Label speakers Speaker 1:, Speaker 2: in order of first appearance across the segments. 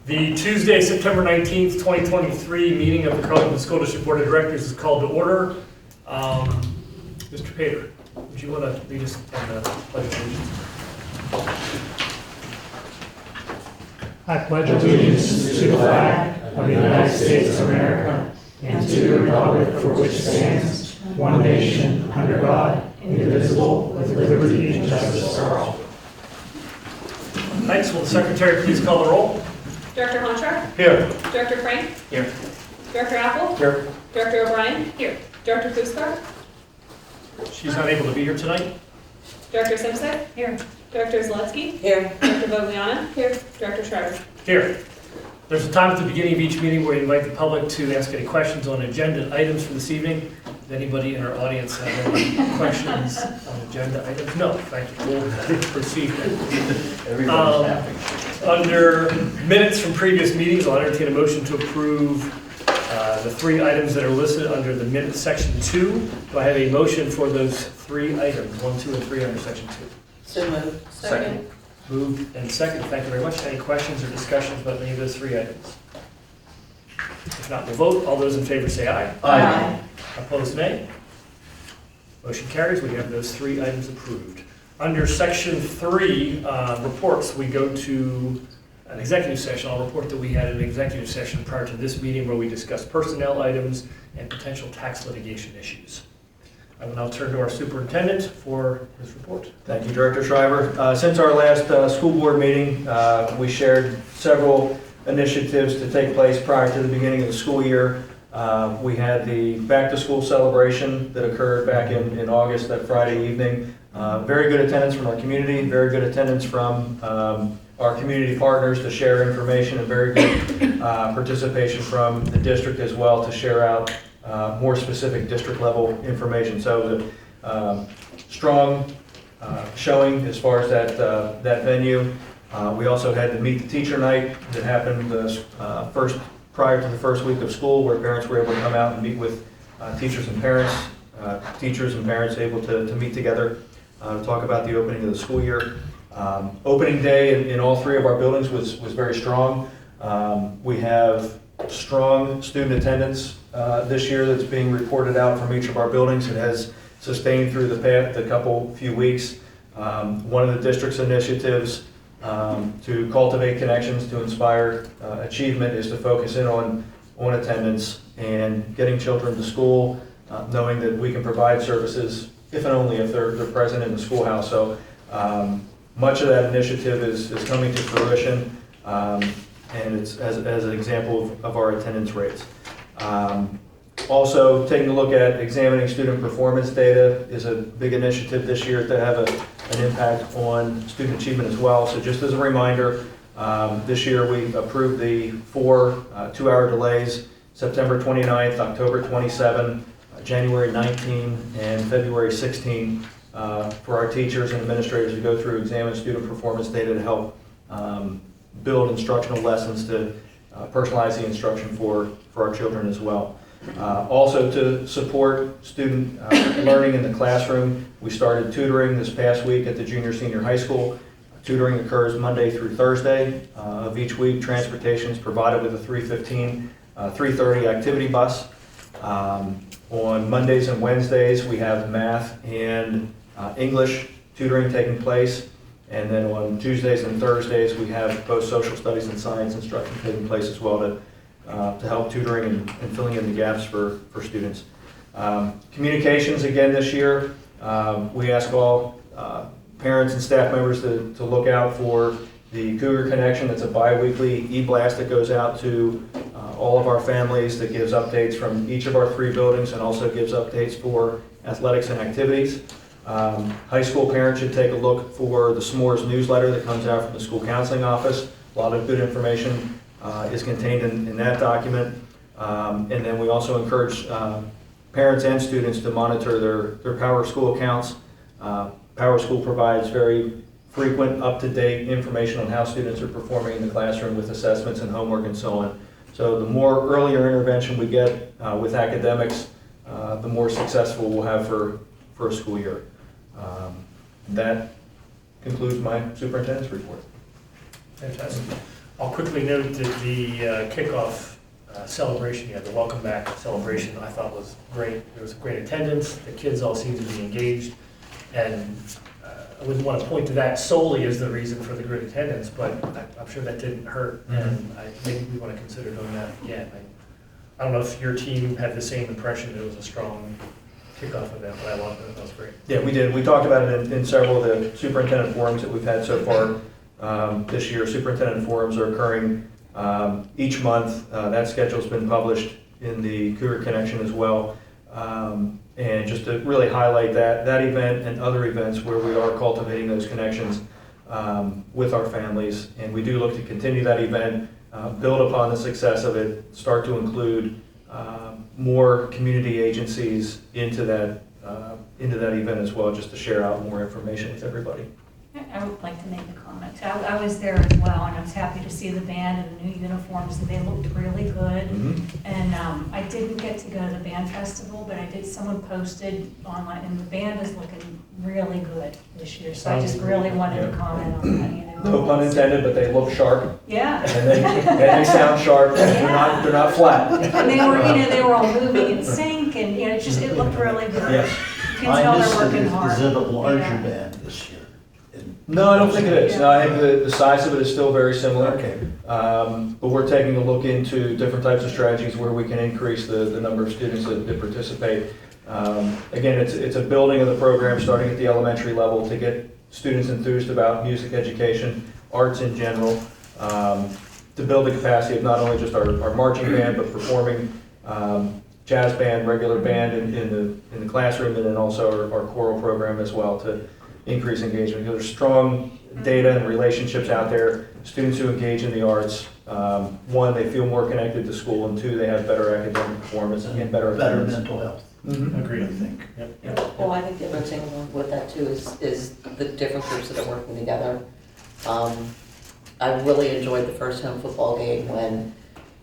Speaker 1: The Tuesday, September 19th, 2023 meeting of the Carlynton School District Board of Directors is called to order. Mr. Pater, would you want to lead us in the pledge of allegiance?
Speaker 2: I pledge allegiance to the flag of the United States of America and to the republic for which it stands, one nation, under God, indivisible, with liberty and justice for all.
Speaker 1: Thanks. Will the Secretary please call the roll?
Speaker 3: Director Honchar?
Speaker 1: Here.
Speaker 3: Director Frank?
Speaker 1: Here.
Speaker 3: Director Apple?
Speaker 1: Here.
Speaker 3: Director O'Brien? Here. Director Fuskar?
Speaker 1: She's not able to be here tonight.
Speaker 3: Director Simpson?
Speaker 4: Here.
Speaker 3: Director Zalewski?
Speaker 4: Here.
Speaker 3: Director Vogliana? Here. Director Schreiber?
Speaker 1: Here. There's a time at the beginning of each meeting where we invite the public to ask any questions on agenda items for this evening. Does anybody in our audience have any questions on agenda items? No, thank you. We'll proceed.
Speaker 5: Everybody's happy.
Speaker 1: Under minutes from previous meetings, I'll entertain a motion to approve the three items that are listed under the minutes section 2. Do I have a motion for those three items, 1, 2, and 3 under section 2?
Speaker 4: So moved.
Speaker 5: Second.
Speaker 1: Moved and second. Thank you very much. Any questions or discussions about any of those three items? If not, we'll vote. All those in favor say aye.
Speaker 4: Aye.
Speaker 1: Opposed, nay. Motion carries. We have those three items approved. Under section 3, reports, we go to an executive session. I'll report that we had an executive session prior to this meeting where we discussed personnel items and potential tax litigation issues. I will now turn to our superintendent for his report.
Speaker 5: Thank you, Director Schreiber. Since our last school board meeting, we shared several initiatives to take place prior to the beginning of the school year. We had the back-to-school celebration that occurred back in August, that Friday evening. Very good attendance from our community, very good attendance from our community partners to share information, and very good participation from the district as well to share out more specific district level information. So the strong showing as far as that venue. We also had the Meet the Teacher night that happened prior to the first week of school, where parents were able to come out and meet with teachers and parents. Teachers and parents able to meet together to talk about the opening of the school year. Opening day in all three of our buildings was very strong. We have strong student attendance this year that's being reported out from each of our buildings. It has sustained through the few weeks. One of the district's initiatives to cultivate connections, to inspire achievement, is to focus in on attendance and getting children to school, knowing that we can provide services if and only if they're present in the schoolhouse. So much of that initiative is coming to fruition, and it's as an example of our attendance rates. Also, taking a look at examining student performance data is a big initiative this year to have an impact on student achievement as well. So just as a reminder, this year we approved the 4 2-hour delays, September 29th, October 27, January 19, and February 16, for our teachers and administrators to go through, examine student performance data to help build instructional lessons to personalize the instruction for our children as well. Also, to support student learning in the classroom, we started tutoring this past week at the junior senior high school. Tutoring occurs Monday through Thursday of each week. Transportation is provided with a 3:30 activity bus. On Mondays and Wednesdays, we have math and English tutoring taking place. And then on Tuesdays and Thursdays, we have both social studies and science instruction taking place as well to help tutoring and filling in the gaps for students. Communications again this year, we ask all parents and staff members to look out for the Cougar Connection. It's a bi-weekly e-blast that goes out to all of our families that gives updates from each of our 3 buildings and also gives updates for athletics and activities. High school parents should take a look for the S'mores newsletter that comes out from the school counseling office. A lot of good information is contained in that document. And then we also encourage parents and students to monitor their Power School accounts. Power School provides very frequent, up-to-date information on how students are performing in the classroom with assessments and homework and so on. So the more earlier intervention we get with academics, the more successful we'll have for a school year. That concludes my superintendent's report.
Speaker 1: Fantastic. I'll quickly note that the kickoff celebration, the welcome back celebration, I thought was great. There was great attendance, the kids all seemed to be engaged, and I wouldn't want to point to that solely as the reason for the great attendance, but I'm sure that didn't hurt, and maybe we want to consider doing that again. I don't know if your team had the same impression that it was a strong kickoff event, but I loved it. That was great.
Speaker 5: Yeah, we did. We talked about it in several of the superintendent forums that we've had so far this year. Superintendent forums are occurring each month. That schedule's been published in the Cougar Connection as well. And just to really highlight that event and other events where we are cultivating those connections with our families. And we do look to continue that event, build upon the success of it, start to include more community agencies into that event as well, just to share out more information with everybody.
Speaker 4: I would like to make a comment. I was there as well, and I was happy to see the band and the new uniforms, and they looked really good. And I didn't get to go to the band festival, but someone posted online, and the band is looking really good this year. So I just really wanted to comment on that.
Speaker 5: No pun intended, but they look sharp.
Speaker 4: Yeah.
Speaker 5: And they sound sharp. And they're not flat.
Speaker 4: And they were all moving in sync, and it looked really good.
Speaker 5: Yes.
Speaker 4: You can tell they're working hard.
Speaker 6: Is it a larger
Speaker 4: Yeah.
Speaker 6: band this year?
Speaker 5: No, I don't think it is. No, I think the size of it is still very similar.
Speaker 6: Okay.
Speaker 5: But we're taking a look into different types of strategies where we can increase the number of students that participate. Again, it's a building of the program starting at the elementary level to get students enthused about music education, arts in general, to build the capacity of not only just our marching band, but performing jazz band, regular band in the classroom, and then also our choral program as well to increase engagement. There's strong data and relationships out there. Students who engage in the arts, one, they feel more connected to school, and two, they have better academic performance and better attendance.
Speaker 6: mental health.
Speaker 1: Agreed.
Speaker 6: I think.
Speaker 1: Yep.
Speaker 7: Well, I think the other thing along with that too is the different groups that are working together. I really enjoyed the first home football game when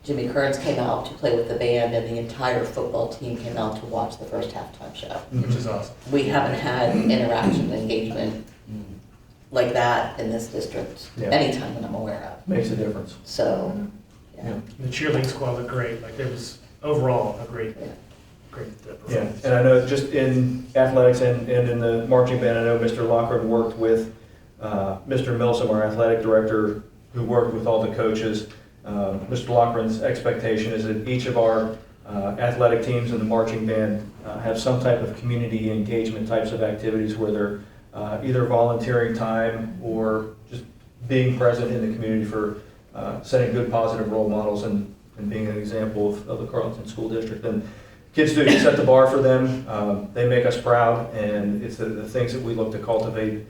Speaker 7: Jimmy Kearns came out to play with the band and the entire football team came out to watch the first halftime show.
Speaker 1: Which is awesome.
Speaker 7: We haven't had interaction and engagement like that in this district
Speaker 5: Yeah.
Speaker 7: anytime that I'm aware of.
Speaker 5: Makes a difference.
Speaker 7: So, yeah.
Speaker 1: The cheerleading squad looked great. Like, it was overall a great
Speaker 5: Yeah,
Speaker 1: performance.
Speaker 5: and I know just in athletics and in the marching band, I know Mr. Lockard worked with Mr. Milsom, our athletic director, who worked with all the coaches. Mr. Lockren's expectation is that each of our athletic teams and the marching band have some type of community engagement types of activities where they're either volunteering time or just being present in the community for setting good positive role models and being an example of the Carlynton School District. And kids do set the bar for them. They make us proud, and it's the things that we look to cultivate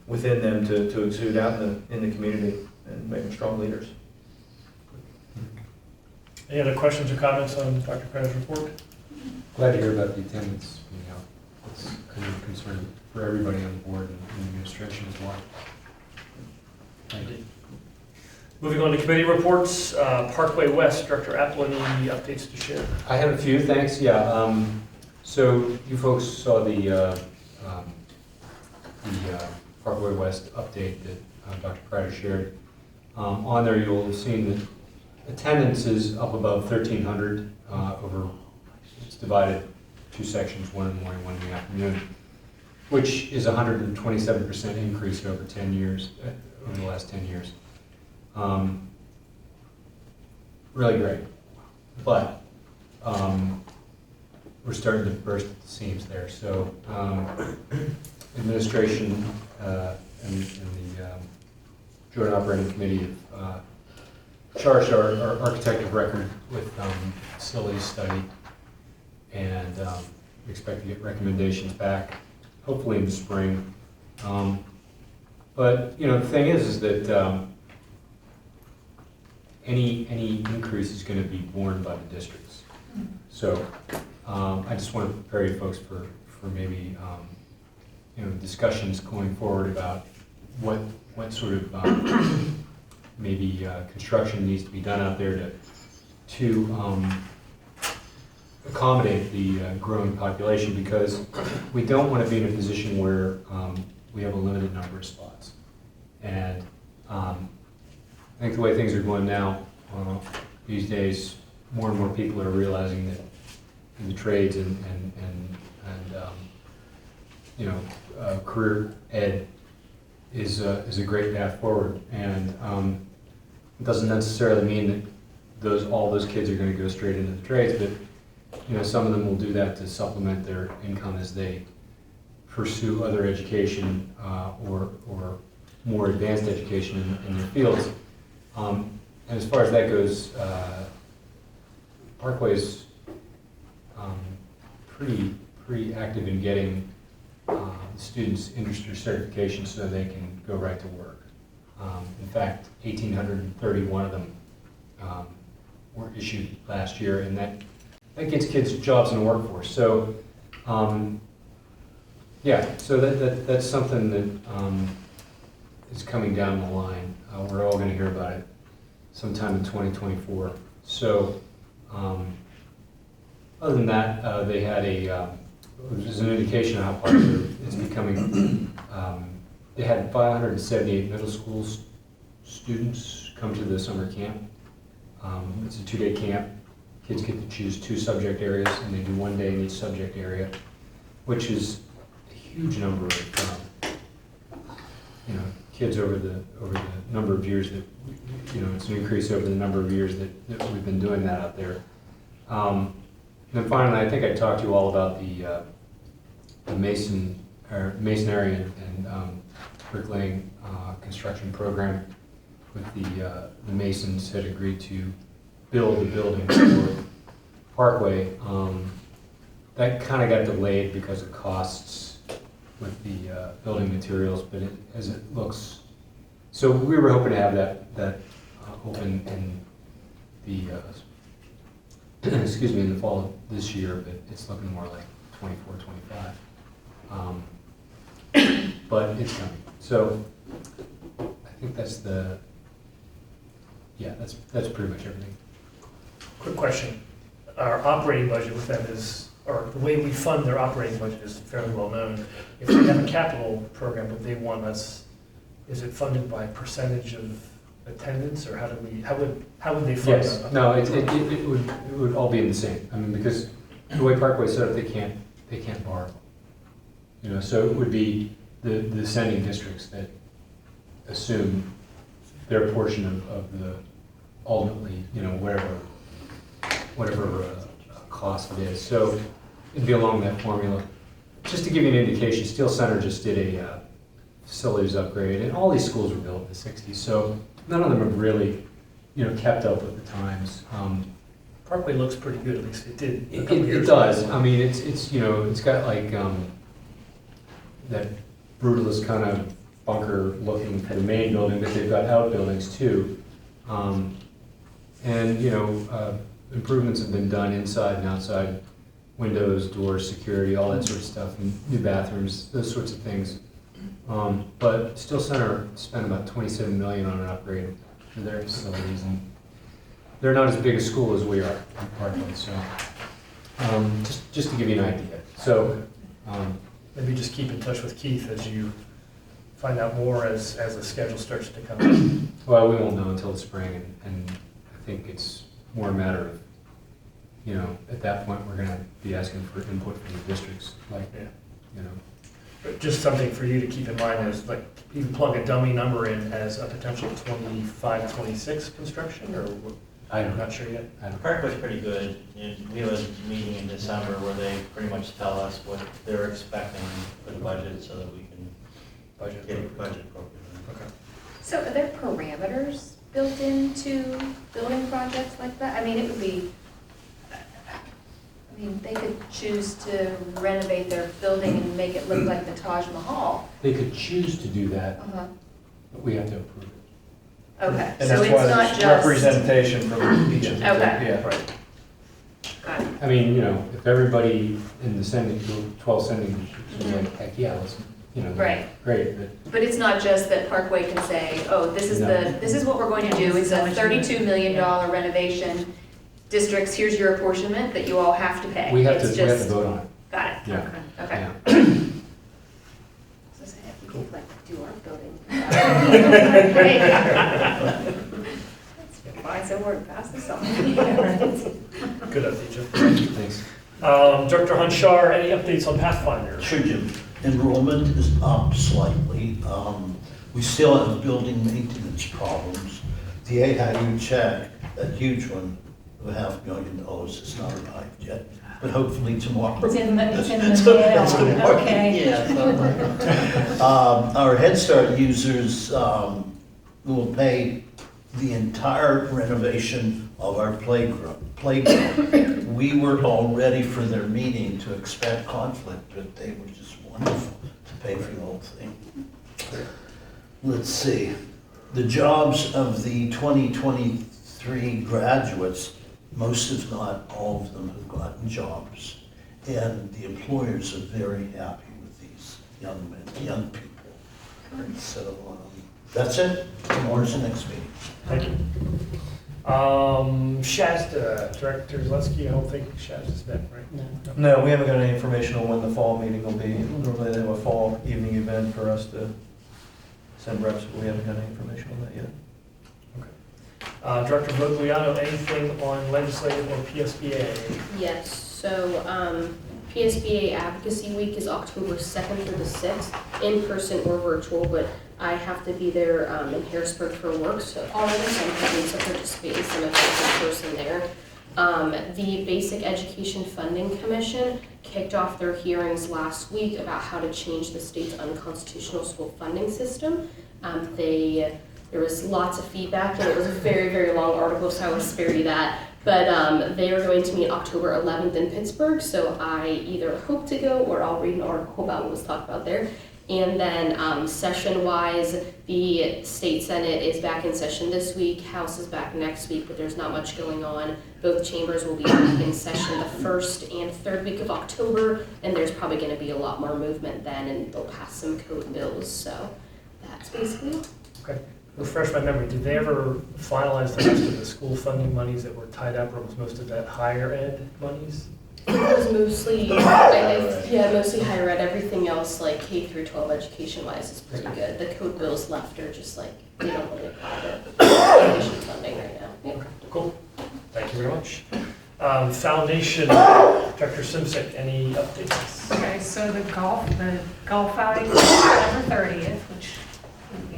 Speaker 5: within them to exude out in the community and make them strong leaders.
Speaker 1: Any other questions or comments on Dr. Crowder's report?
Speaker 8: Glad to hear about the attendance being out. It's kind of a concern for everybody on the board and the administration as well. Thank you.
Speaker 1: Moving on to committee reports, Parkway West, Director Apple, any updates to share?
Speaker 8: I have a few, thanks. Yeah, so you folks saw the Parkway West update that Dr. Crowder shared. On there, you'll have seen that attendance is up above 1,300 over. It's divided two sections, one in the morning, one in the afternoon, which is a 127% increase over 10 years, over the last 10 years. Really great, but we're starting to burst at the seams there. So administration and the Joint Operating Committee have charged our architect of record with facility study, and we expect to get recommendations back hopefully in the spring. But the thing is that any increase is going to be borne by the districts. So I just want to prepare you folks for maybe discussions going forward about what sort of maybe construction needs to be done out there to accommodate the growing population, because we don't want to be in a position where we have a limited number of spots. And I think the way things are going now, these days, more and more people are realizing that in the trades and career ed is a great path forward. And it doesn't necessarily mean that all those kids are going to go straight into the trades, but some of them will do that to supplement their income as they pursue other education or more advanced education in their fields. And as far as that goes, Parkway's pretty active in getting students industry certification so they can go right to work. In fact, 1,831 of them were issued last year, and that gets kids jobs in the workforce. So, so that's something that is coming down the line. We're all going to hear about it sometime in 2024. So, other than that, they had there's an indication of how popular it's becoming. They had 578 middle school students come to the summer camp. It's a 2-day camp. Kids get to choose 2 subject areas, and they do 1 day in each subject area, which is a huge number of kids over the number of years that it's an increase over the number of years that we've been doing that out there. And then finally, I think I talked to you all about the masonry and bricklaying construction program. With the masons had agreed to build the building for Parkway. That kind of got delayed because of costs with the building materials, but as it looks, so we were hoping to have that open in the in the fall of this year, but it's looking more like 24, 25. But it's coming. So I think that's that's pretty much everything.
Speaker 1: Quick question. Our operating budget with them or the way we fund their operating budget is fairly well known. If they have a capital program, but they want us, is it funded by percentage of attendance, or how would they fund
Speaker 8: Yes,
Speaker 1: that?
Speaker 8: no, it would all be the same. I mean, because the way Parkway set up, they can't borrow. So it would be the sending districts that assume their portion of the ultimately, whatever cost it is. So it'd be along that formula. Just to give you an indication, Steel Center just did a facilities upgrade, and all these schools were built in the 60s, so none of them have really, kept up with the times.
Speaker 1: Parkway looks pretty good, at least it did.
Speaker 8: It does. I mean, it's got like that brutalist kind of bunker looking for the main building, but they've got outbuildings too. Improvements have been done inside and outside, windows, doors, security, all that sort of stuff, and new bathrooms, those sorts of things. But Steel Center spent about $27 million on an upgrade to their facilities, and they're not as big a school as we are in Parkland, so just to give you an idea. So
Speaker 1: maybe just keep in touch with Keith as you find out more as the schedule starts to come in.
Speaker 8: Well, we won't know until the spring, and I think it's more a matter of, at that point, we're gonna be asking for input from the districts, like,
Speaker 1: But just something for you to keep in mind is, like, you can plug a dummy number in as a potential 25, 26 construction, or I'm not sure yet.
Speaker 6: Parkway's pretty good. We have a meeting in December where they pretty much tell us what they're expecting for the budget so that we can get a budget appropriately.
Speaker 1: Okay.
Speaker 9: So are there parameters built into building projects like that? I mean, it would be, they could choose to renovate their building and make it look like the Taj Mahal.
Speaker 8: they could choose to do that,
Speaker 9: Uh-huh.
Speaker 8: but we have to approve it.
Speaker 9: Okay,
Speaker 5: And
Speaker 9: so
Speaker 5: that's
Speaker 9: it's
Speaker 5: why
Speaker 9: not
Speaker 5: there's
Speaker 9: just,
Speaker 5: representation from each of the.
Speaker 9: Okay.
Speaker 5: Yeah.
Speaker 1: Right.
Speaker 9: got it.
Speaker 8: I mean, if everybody in the 12 sending districts was like, heck yeah, let's,
Speaker 9: Right.
Speaker 8: great, but
Speaker 9: But it's not just that Parkway can say, oh, this is
Speaker 8: No.
Speaker 9: this is what we're going to do, it's a $32 million renovation. Districts, here's your apportionment that you all have to pay.
Speaker 8: we have to
Speaker 9: It's
Speaker 8: vote on it.
Speaker 9: Got it,
Speaker 8: Yeah.
Speaker 9: okay.
Speaker 8: Yeah.
Speaker 9: So say, if you could like do our building. so word passes something.
Speaker 1: Good update, Jim.
Speaker 8: Thanks.
Speaker 1: Director Hanshar, any updates on Pathfinder?
Speaker 10: Sure, Jim. Enrollment is up slightly. We still have building maintenance problems. DA had you check, that huge one, of $500,000 is not arrived yet, but hopefully tomorrow.
Speaker 4: It's in the mail. Okay.
Speaker 10: Yeah. Our Head Start users will pay the entire renovation of our playground. We were all ready for their meeting to expect conflict, but they were just wonderful to pay for the whole thing. Let's see, the jobs of the 2023 graduates, most if not all of them have gotten jobs. And the employers are very happy with these young people. So that's it, tomorrow's the next meeting.
Speaker 1: Thank you. Shasta, Director Zaleski, I don't think Shasta's been, right?
Speaker 5: No, we haven't got any information on when the fall meeting will be. Normally they have a fall evening event for us to send reps, but we haven't got any information on that yet.
Speaker 1: Director Vogliano, anything on legislative or PSBA?
Speaker 11: Yes, so PSBA Advocacy Week is October 2nd through the 6th, in person or virtual, but I have to be there in Harrisburg for work, so already I'm having to participate in some of those in person there. The Basic Education Funding Commission kicked off their hearings last week about how to change the state's unconstitutional school funding system. There was lots of feedback, and it was a very, very long article, so I will spare you that. But they are going to meet October 11th in Pittsburgh, so I either hope to go or I'll read an article about what was talked about there. And then session-wise, the state Senate is back in session this week, House is back next week, but there's not much going on. Both chambers will be back in session the 1st and 3rd week of October, and there's probably going to be a lot more movement then, and they'll pass some code bills, so that's basically it.
Speaker 1: Okay. Refresh my memory, did they ever finalize the rest of the school funding monies that were tied up, or was most of that higher ed monies?
Speaker 11: It was mostly, mostly higher ed. Everything else, like K through 12 education-wise, is pretty good. The code bills left are just like, they don't really apply to education funding right now. Yep.
Speaker 1: Okay, cool. Thank you very much. Foundation, Director Simsek, any updates?
Speaker 4: Okay, so the golf outing is September 30th, which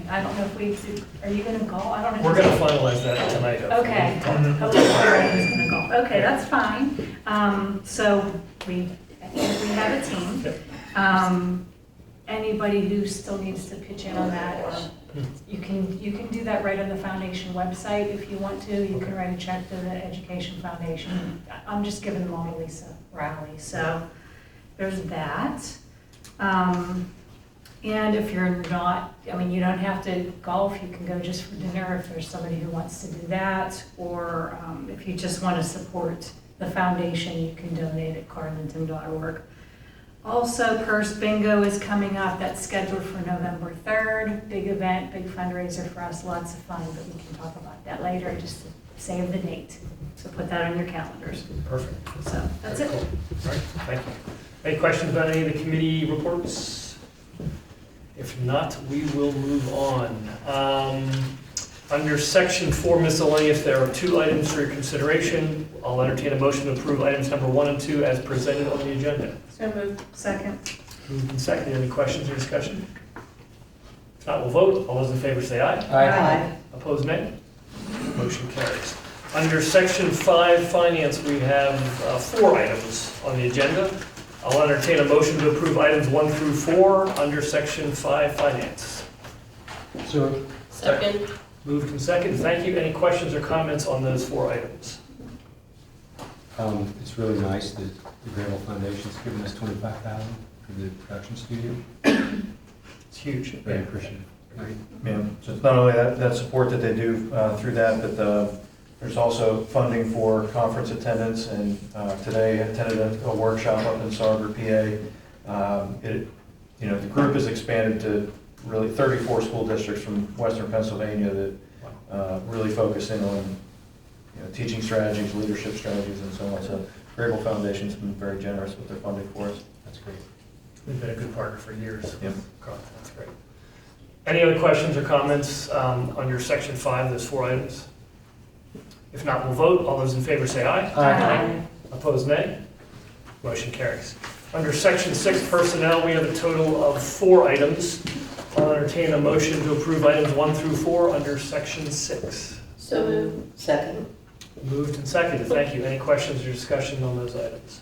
Speaker 4: I don't know if are you gonna golf? I don't know.
Speaker 1: We're gonna finalize that tonight.
Speaker 4: Okay. Hopefully everybody's gonna golf. Okay, that's fine. So I think we have a team. Anybody who still needs to pitch in on that, you can do that right on the foundation website if you want to. You can write a check to the Education Foundation. I'm just giving them all to Lisa Rowley. So there's that. And if you're not, you don't have to golf, you can go just for dinner if there's somebody who wants to do that, or if you just want to support the foundation, you can donate at carlynton.org. Also, Purse Bingo is coming up. That's scheduled for November 3rd. Big event, big fundraiser for us, lots of fun, but we can talk about that later, just to save the date. So put that on your calendars.
Speaker 1: Perfect.
Speaker 4: So that's it.
Speaker 1: Cool. All right, thank you. Any questions about any of the committee reports? If not, we will move on. Under Section 4 miscellaneous, there are 2 items for your consideration. I'll entertain a motion to approve items number 1 and 2 as presented on the agenda.
Speaker 4: So moved. Second.
Speaker 1: Moved and seconded. Any questions or discussion? If not, we'll vote. All those in favor say aye.
Speaker 4: Aye.
Speaker 1: Opposed, nay. Motion carries. Under Section 5 Finance, we have 4 items on the agenda. I'll entertain a motion to approve items 1 through 4 under Section 5 Finance.
Speaker 8: So,
Speaker 11: Second.
Speaker 1: Moved and seconded. Thank you. Any questions or comments on those 4 items?
Speaker 8: it's really nice that the Grable Foundation's given us $25,000 for the production studio.
Speaker 1: It's huge.
Speaker 8: Very appreciative.
Speaker 1: Agreed.
Speaker 5: Yeah, so it's not only that support that they do through that, but there's also funding for conference attendance, and today I attended a workshop up in Sauber, PA. The group has expanded to really 34 school districts from Western Pennsylvania that really focus in on teaching strategies, leadership strategies, and so on. So Grable Foundation's been very generous with their funding for us.
Speaker 8: That's great.
Speaker 1: We've been a good partner for years.
Speaker 5: Yep.
Speaker 1: That's great. Any other questions or comments under Section 5, those 4 items? If not, we'll vote. All those in favor say aye.
Speaker 4: Aye.
Speaker 1: Opposed, nay. Motion carries. Under Section 6 Personnel, we have a total of 4 items. I'll entertain a motion to approve items 1 through 4 under Section 6.
Speaker 11: So moved.
Speaker 7: Second.
Speaker 1: Moved and seconded. Thank you. Any questions or discussion on those items?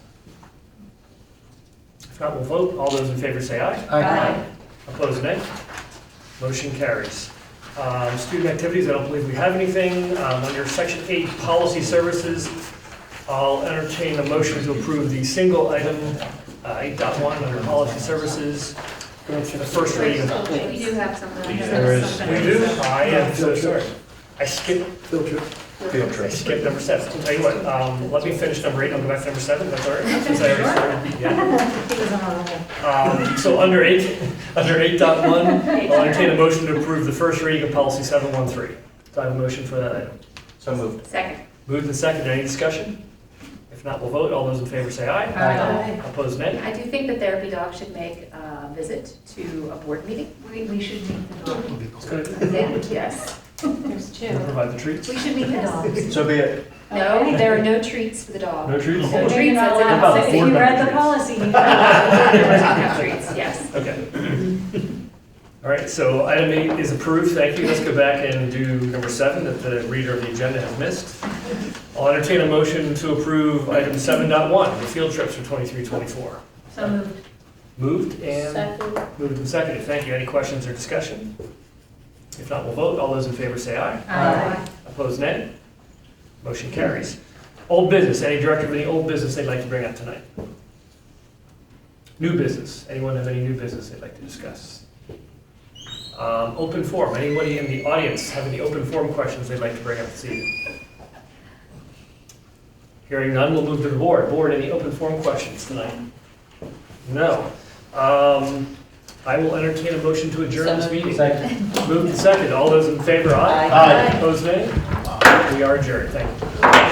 Speaker 1: If not, we'll vote. All those in favor say aye.
Speaker 4: Aye.
Speaker 1: Opposed, nay. Motion carries. Student activities, I don't believe we have anything. Under Section 8 Policy Services, I'll entertain a motion to approve the single item 8.1 under Policy Services for the first reading of.
Speaker 9: We do have something.
Speaker 5: There is-
Speaker 1: We do? I am so sorry. I skipped
Speaker 5: Field
Speaker 1: I
Speaker 5: trip.
Speaker 1: skipped number 7. I'll tell you what, let me finish number 8, I'll go back to number 7, that's all right? Since I already started. Yeah.
Speaker 4: He was on a roll.
Speaker 1: So under 8.1, I'll entertain a motion to approve the first reading of policy 713. Do I have a motion for that item?
Speaker 6: So moved.
Speaker 9: Second.
Speaker 1: Moved and seconded, any discussion? If not, we'll vote. All those in favor say aye.
Speaker 4: Aye.
Speaker 1: Opposed, nay.
Speaker 9: I do think the therapy dog should make a visit to a board meeting.
Speaker 4: We should meet the dog.
Speaker 1: Good.
Speaker 9: Yes.
Speaker 4: There's
Speaker 1: We'll provide the treats.
Speaker 4: We should meet the dogs.
Speaker 5: So be it.
Speaker 9: No, there are no treats for the dog.
Speaker 1: No treats?
Speaker 9: No
Speaker 4: Maybe
Speaker 9: treats,
Speaker 4: you're not
Speaker 9: that's
Speaker 4: allowed
Speaker 1: about
Speaker 4: to-
Speaker 1: the
Speaker 4: If
Speaker 1: board
Speaker 4: you
Speaker 1: member
Speaker 4: read the
Speaker 1: treats?
Speaker 4: policy, you
Speaker 9: No treats, yes.
Speaker 1: Okay. All right, so item 8 is approved, thank you. Let's go back and do number 7 that the reader of the agenda has missed. I'll entertain a motion to approve item 7.1, the field trips for 23-24.
Speaker 4: So moved.
Speaker 1: Moved and
Speaker 11: Second.
Speaker 1: moved and seconded, thank you. Any questions or discussion? If not, we'll vote. All those in favor say aye.
Speaker 4: Aye.
Speaker 1: Opposed, nay. Motion carries. Old business, any director of any old business they'd like to bring up tonight? New business, anyone have any new business they'd like to discuss? Open forum, anybody in the audience have any open forum questions they'd like to bring up this evening? Hearing none, we'll move to the board. Board, any open forum questions tonight? No. I will entertain a motion to adjourn this meeting. Moved and seconded. All those in favor, aye.
Speaker 7: Aye.
Speaker 1: Opposed, nay. We are adjourned. Thank you.